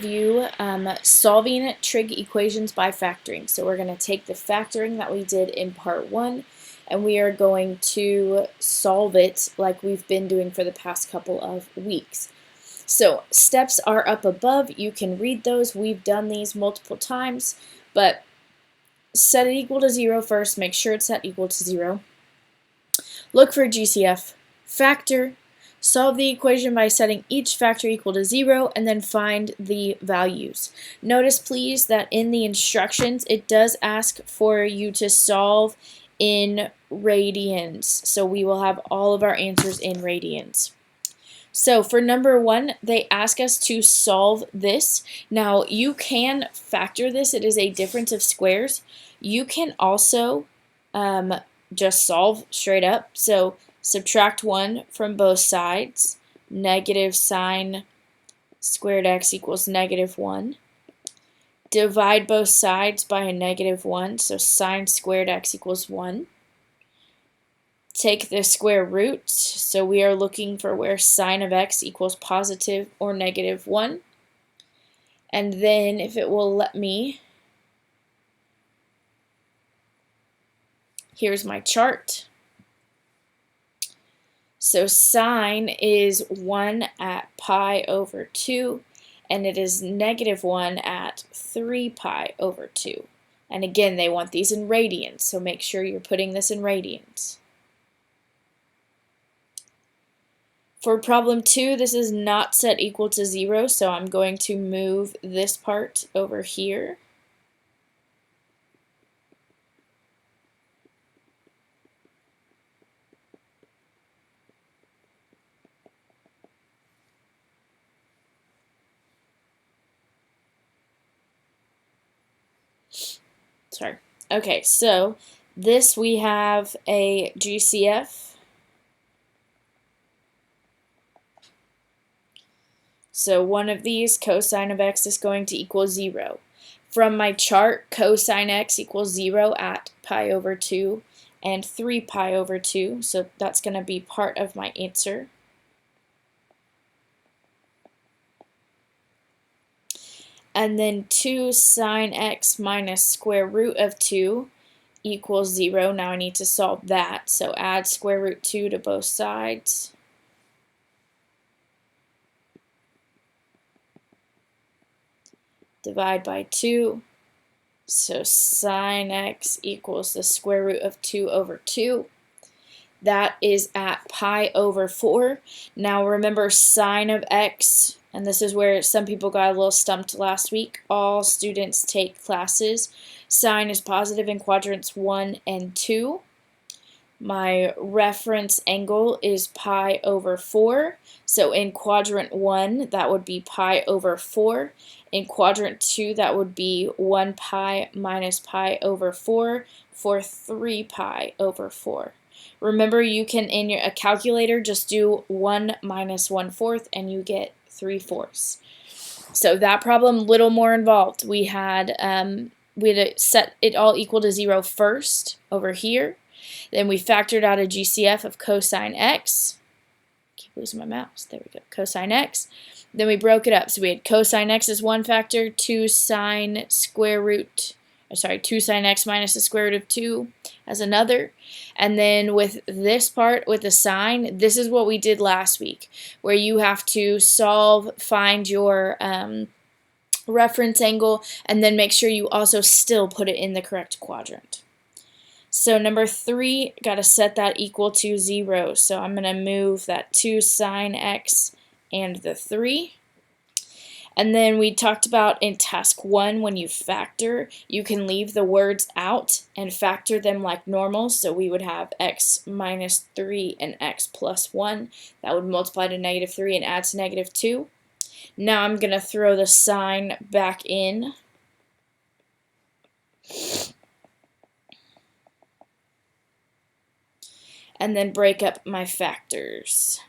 Review solving trig equations by factoring. So we're going to take the factoring that we did in part 1 and we are going to solve it like we've been doing for the past couple of weeks. So steps are up above. You can read those. We've done these multiple times, but set it equal to 0 first. Make sure it's set equal to 0. Look for GCF. Factor. Solve the equation by setting each factor equal to 0 and then find the values. Notice please that in the instructions it does ask for you to solve in radians. So we will have all of our answers in radians. So for number 1, they ask us to solve this. Now you can factor this. It is a difference of squares. You can also just solve straight up. So subtract 1 from both sides. Negative sine squared x equals -1. Divide both sides by a -1, so sine squared x equals 1. Take the square root, so we are looking for where sine of x equals positive or -1. And then if it will let me, here's my chart. So sine is 1 at pi over 2, and it is -1 at 3 pi over 2. And again, they want these in radians, so make sure you're putting this in radians. For problem 2, this is not set equal to 0, so I'm going to move this part over here. Sorry. Okay, so this we have a GCF. So one of these, cosine of x, is going to equal 0. From my chart, cosine x equals 0 at pi over 2 and 3 pi over 2, so that's going to be part of my answer. And then 2 sine x minus square root of 2 equals 0. Now I need to solve that, so add square root 2 to both sides. Divide by 2, so sine x equals the square root of 2 over 2. That is at pi over 4. Now remember sine of x, and this is where some people got a little stumped last week. All students take classes. Sine is positive in quadrants 1 and 2. My reference angle is pi over 4. So in quadrant 1, that would be pi over 4. In quadrant 2, that would be 1 pi minus pi over 4 for 3 pi over 4. Remember, you can, in a calculator, just do 1 minus 1/4 and you get 3/4. So that problem, a little more involved. We had to set it all equal to 0 first over here. Then we factored out a GCF of cosine x. Keep losing my mouse. There we go. Cosine x. Then we broke it up. So we had cosine x as one factor, 2 sine x minus the square root of 2 as another. And then with this part, with the sine, this is what we did last week, where you have to solve, find your reference angle, and then make sure you also still put it in the correct quadrant. So number 3, got to set that equal to 0. So I'm going to move that 2 sine x and the 3. And then we talked about in task 1, when you factor, you can leave the words out and factor them like normal. So we would have x minus 3 and x plus 1. That would multiply to -3 and add to -2. Now I'm going to throw the sign back in. And then break up my factors.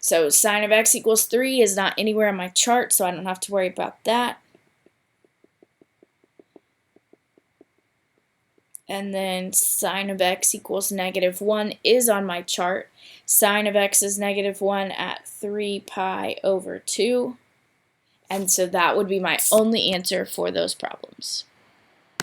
So sine of x equals 3 is not anywhere on my chart, so I don't have to worry about that. and then sine of x equals -1 is on my chart. Sine of x is -1 at 3 pi over 2. And so that would be my only answer for those problems.